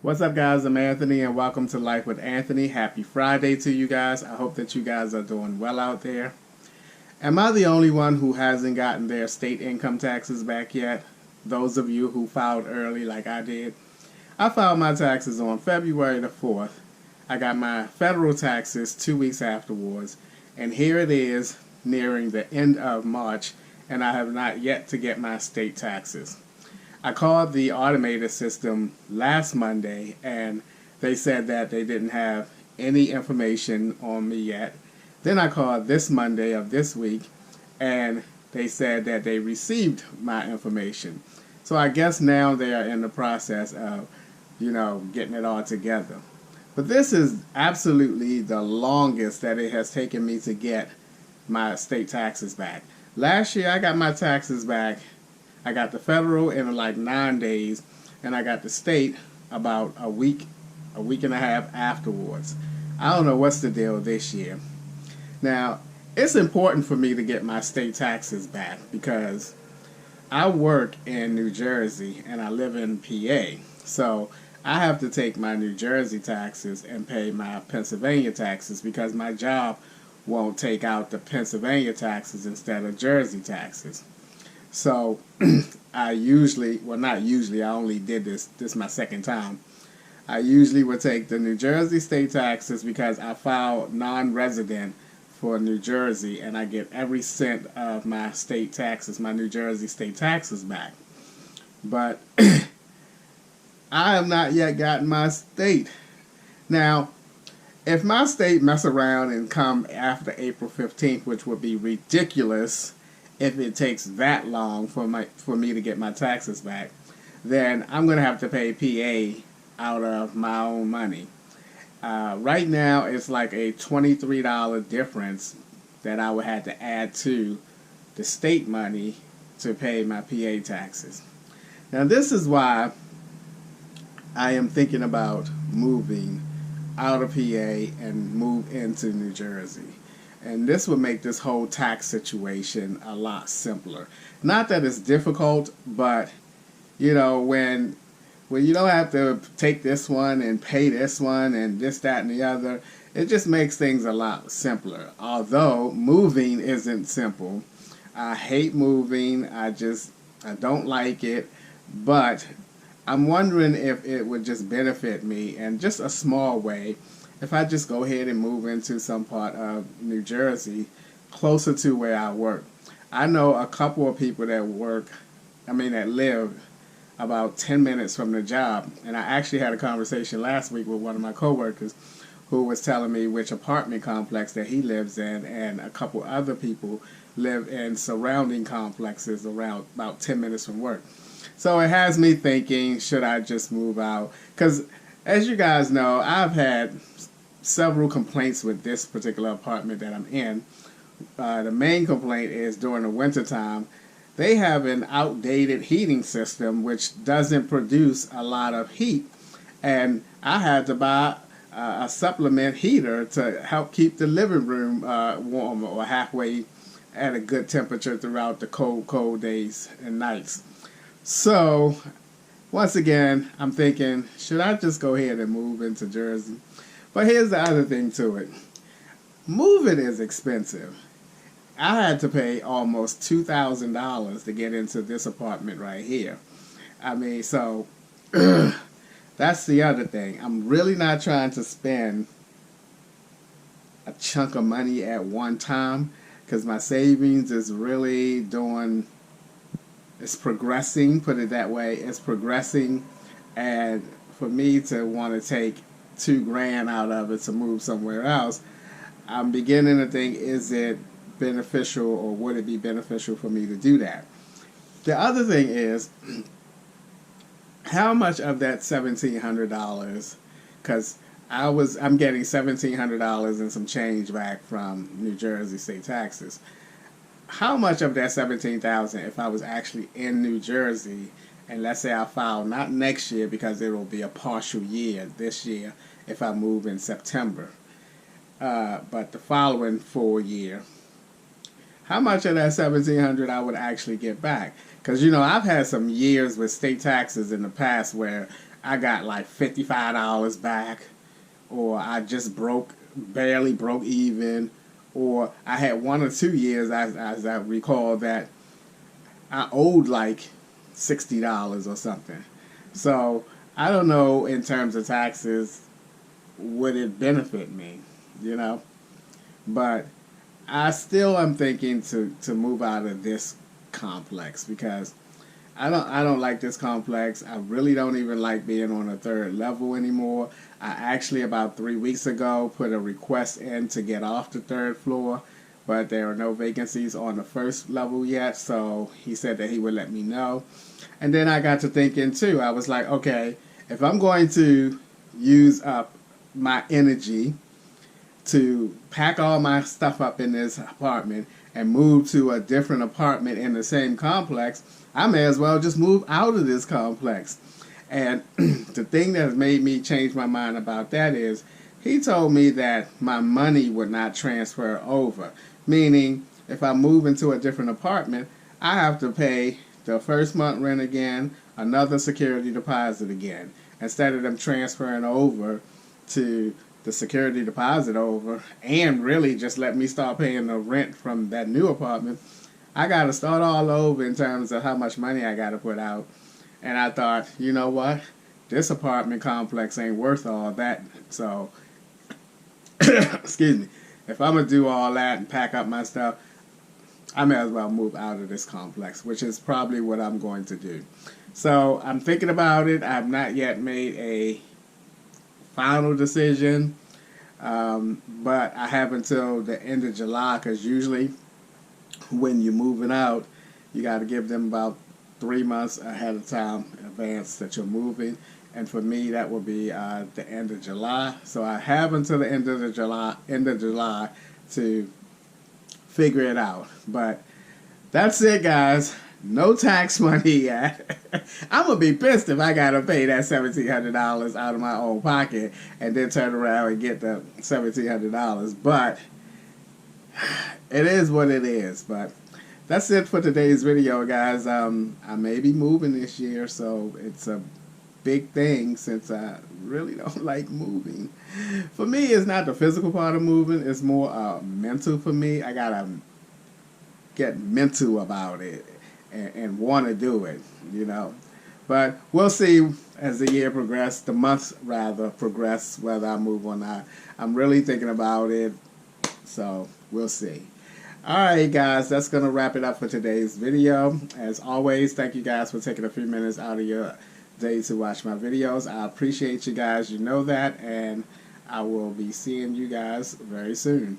What's up, guys? I'm Anthony, and welcome to Life with Anthony. Happy Friday to you guys. I hope that you guys are doing well out there. Am I the only one who hasn't gotten their state income taxes back yet? Those of you who filed early like I did. I filed my taxes on February the 4th. I got my federal taxes 2 weeks afterwards, and here it is nearing the end of March, and I have not yet to get my state taxes. I called the automated system last Monday, and they said that they didn't have any information on me yet. Then I called this Monday of this week, and they said that they received my information. So I guess now they are in the process of, getting it all together. But this is absolutely the longest that it has taken me to get my state taxes back. Last year I got my taxes back. I got the federal in like 9 days, and I got the state about a week and a half afterwards. I don't know what's the deal this year. Now, it's important for me to get my state taxes back because I work in New Jersey and I live in PA. So I have to take my New Jersey taxes and pay my Pennsylvania taxes because my job won't take out the Pennsylvania taxes instead of Jersey taxes. So I usually, well, not usually, I only did this is my second time. I usually would take the New Jersey state taxes because I filed non-resident for New Jersey, and I get every cent of my state taxes, my New Jersey state taxes back. But I have not yet gotten my state. Now, if my state mess around and come after April 15th, which would be ridiculous if it takes that long for me to get my taxes back, then I'm going to have to pay PA out of my own money. Right now, it's like a $23 difference that I would have to add to the state money to pay my PA taxes. Now, this is why I am thinking about moving out of PA and move into New Jersey. And this would make this whole tax situation a lot simpler. Not that it's difficult, but when you don't have to take this one and pay this one and this, that, and the other, it just makes things a lot simpler. Although moving isn't simple. I hate moving. I don't like it. But I'm wondering if it would just benefit me in just a small way if I just go ahead and move into some part of New Jersey closer to where I work. I know a couple of people that live about 10 minutes from the job. And I actually had a conversation last week with one of my coworkers who was telling me which apartment complex that he lives in, and a couple other people live in surrounding complexes around about 10 minutes from work. So it has me thinking, should I just move out? Because as you guys know, I've had several complaints with this particular apartment that I'm in. The main complaint is during the wintertime, they have an outdated heating system which doesn't produce a lot of heat. And I had to buy a supplement heater to help keep the living room warm or halfway at a good temperature throughout the cold days and nights. So, once again, I'm thinking, should I just go ahead and move into Jersey? But here's the other thing to it. Moving is expensive. I had to pay almost $2,000 to get into this apartment right here. So that's the other thing. I'm really not trying to spend a chunk of money at one time because my savings is really it's progressing, put it that way. It's progressing, and for me to want to take $2,000 out of it to move somewhere else, I'm beginning to think, is it beneficial, or would it be beneficial for me to do that? The other thing is, how much of that $1,700, because I'm getting $1,700 and some change back from New Jersey state taxes. How much of that $17,000, if I was actually in New Jersey, and let's say I file not next year because it will be a partial year this year if I move in September, but the following full year, how much of that $1,700 I would actually get back? Because I've had some years with state taxes in the past where I got like $55 back, or I just barely broke even, or I had 1 or 2 years, as I recall, that I owed like $60 or something. So I don't know, in terms of taxes, would it benefit me, you know? But I still am thinking to move out of this complex, because I don't like this complex. I really don't even like being on a third level anymore. I actually, about 3 weeks ago, put a request in to get off the third floor, but there are no vacancies on the first level yet, so he said that he would let me know. And then I got to thinking too. I was like, okay, if I'm going to use up my energy to pack all my stuff up in this apartment and move to a different apartment in the same complex, I may as well just move out of this complex. And the thing that has made me change my mind about that is, he told me that my money would not transfer over. Meaning, if I move into a different apartment, I have to pay the first month rent again, another security deposit again, instead of them transferring over to the security deposit over, and really just let me start paying the rent from that new apartment. I got to start all over in terms of how much money I got to put out. And I thought, you know what? This apartment complex ain't worth all that. So, excuse me. If I'm going to do all that and pack up my stuff, I may as well move out of this complex, which is probably what I'm going to do. So, I'm thinking about it. I've not yet made a final decision, but I have until the end of July, because usually when you're moving out, you got to give them about 3 months ahead of time in advance that you're moving. And for me, that will be the end of July. So I have until the end of July to figure it out. But that's it, guys. No tax money yet. I'm going to be pissed if I got to pay that $1,700 out of my own pocket and then turn around and get the $1,700. But it is what it is. But that's it for today's video, guys. I may be moving this year, so it's a big thing since I really don't like moving. For me, it's not the physical part of moving. It's more mental for me. I got to get mental about it and want to do it, you know. But we'll see as the year progresses, the months rather progress, whether I move or not. I'm really thinking about it, so we'll see. Alright, guys, that's going to wrap it up for today's video. As always, thank you guys for taking a few minutes out of your day to watch my videos. I appreciate you guys, you know that, and I will be seeing you guys very soon.